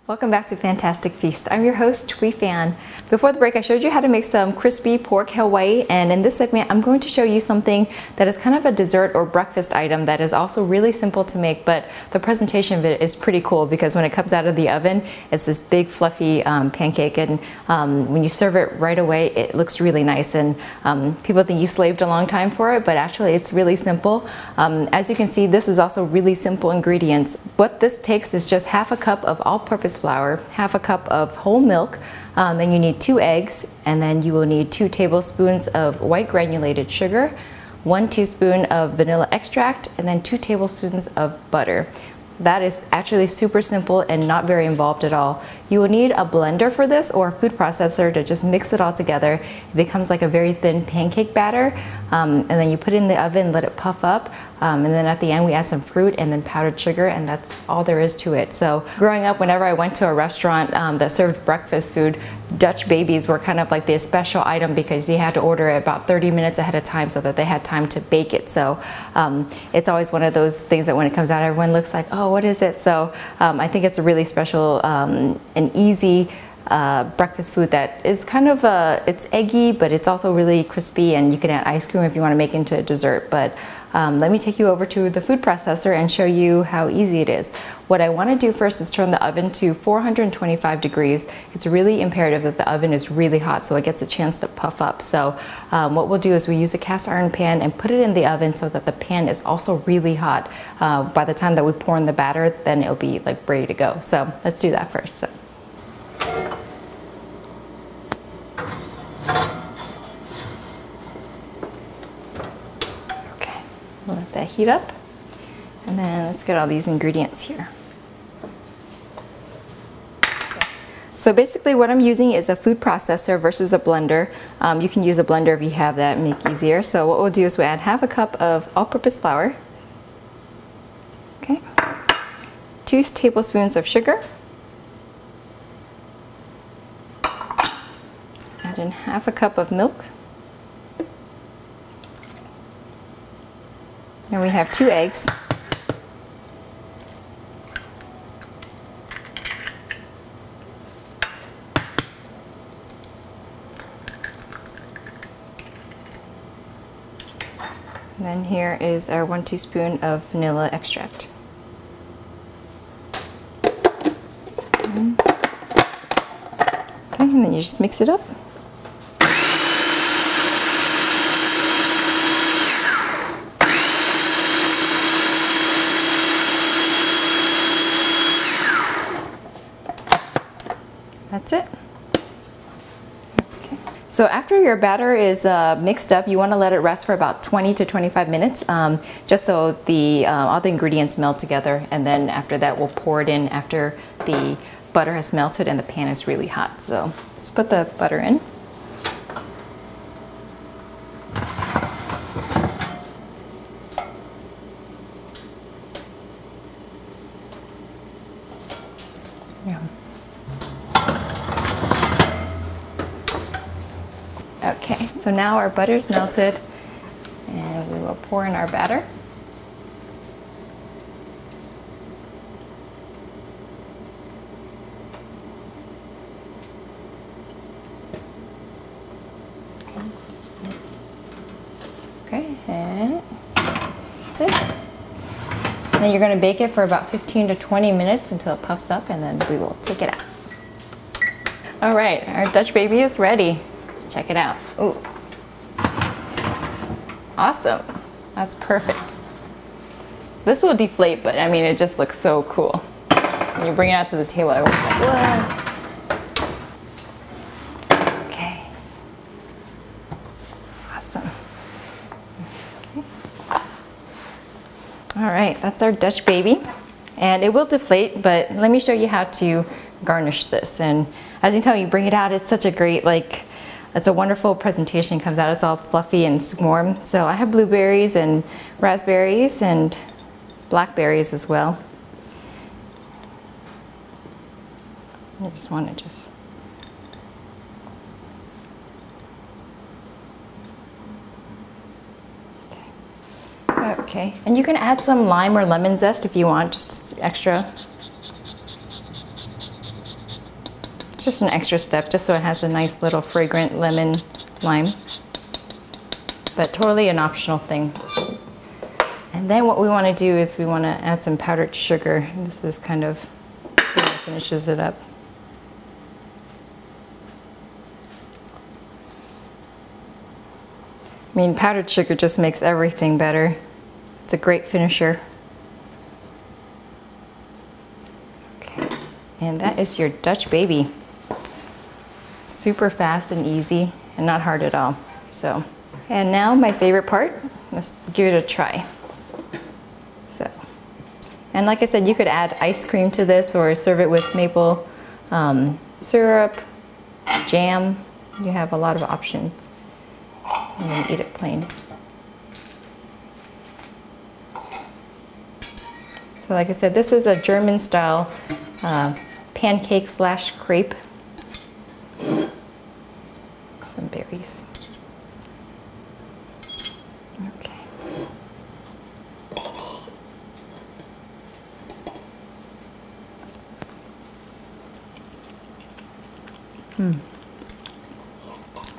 Welcome back to Phantastic Feast. I'm your host, Thuy Phan. Before the break, I showed you how to make some crispy pork Hawaii, and in this segment, I'm going to show you something that is kind of a dessert or breakfast item that is also really simple to make, but the presentation of it is pretty cool because when it comes out of the oven, it's this big fluffy pancake, and when you serve it right away, it looks really nice, and people think you slaved a long time for it, but actually it's really simple. As you can see, this is also really simple ingredients. What this takes is just half a cup of all-purpose flour, half a cup of whole milk, then you need 2 eggs, and then you will need 2 tablespoons of white granulated sugar, 1 teaspoon of vanilla extract, and then 2 tablespoons of butter. That is actually super simple and not very involved at all. You will need a blender for this or a food processor to just mix it all together. It becomes like a very thin pancake batter, and then you put it in the oven, let it puff up, and then at the end we add some fruit and then powdered sugar, and that's all there is to it. So growing up, whenever I went to a restaurant that served breakfast food, Dutch babies were kind of like the special item because you had to order it about 30 minutes ahead of time so that they had time to bake it. So it's always one of those things that when it comes out, everyone looks like, oh, what is it? So I think it's a really special and easy breakfast food that is kind of it's eggy, but it's also really crispy, and you can add ice cream if you want to make it into a dessert. But let me take you over to the food processor and show you how easy it is. What I want to do first is turn the oven to 425 degrees. It's really imperative that the oven is really hot so it gets a chance to puff up. So what we'll do is we use a cast iron pan and put it in the oven so that the pan is also really hot. By the time that we pour in the batter, then it'll be like ready to go. So let's do that first. So. Let that heat up, and then let's get all these ingredients here. Okay. So basically what I'm using is a food processor versus a blender. You can use a blender if you have that and make it easier. So what we'll do is we add half a cup of all-purpose flour, okay, 2 tablespoons of sugar, add in half a cup of milk. Then we have 2 eggs. And then here is our 1 teaspoon of vanilla extract. Okay, and then you just mix it up. That's it. Okay. So after your batter is mixed up, you want to let it rest for about 20 to 25 minutes, just so all the ingredients melt together. And then after that, we'll pour it in after the butter has melted and the pan is really hot. So let's put the butter in. Yeah. Okay, so now our butter's melted, and we will pour in our batter. Okay, and that's it. And then you're going to bake it for about 15 to 20 minutes until it puffs up, and then we will take it out. All right, our Dutch baby is ready. Let's check it out. Ooh. Awesome. That's perfect. This will deflate, but I mean, it just looks so cool. When you bring it out to the table, everyone's like, what? Okay. Awesome. Okay. All right, that's our Dutch baby. And it will deflate, but let me show you how to garnish this. And as you can tell, you bring it out, it's such a great, it's a wonderful presentation. It comes out, it's all fluffy and warm. So I have blueberries and raspberries and blackberries as well. I just want to Okay, and you can add some lime or lemon zest if you want, just extra. just an extra step, just so it has a nice little fragrant lemon lime. But totally an optional thing. And then what we want to do is we want to add some powdered sugar. This is kind of what finishes it up. I mean, powdered sugar just makes everything better. It's a great finisher. Okay, and that is your Dutch baby. Super fast and easy and not hard at all. So, and now my favorite part, let's give it a try. So, and like I said, you could add ice cream to this or serve it with maple syrup, jam. You have a lot of options. And then eat it plain. So like I said, this is a German style pancake slash crepe. Some berries. Okay.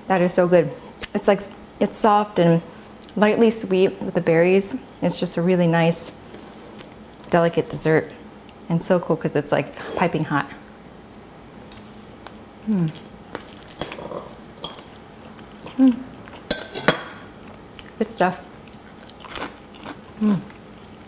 That is so good. It's like, it's soft and lightly sweet with the berries. It's just a really nice, delicate dessert. And so cool because it's like piping hot. Good stuff.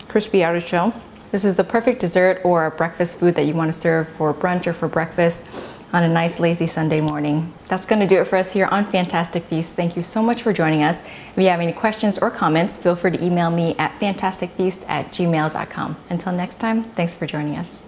Crispy outer shell. This is the perfect dessert or a breakfast food that you want to serve for brunch or for breakfast on a nice lazy Sunday morning. That's going to do it for us here on Phantastic Feast. Thank you so much for joining us. If you have any questions or comments, feel free to email me at phantasticfeast@gmail.com. Until next time, thanks for joining us.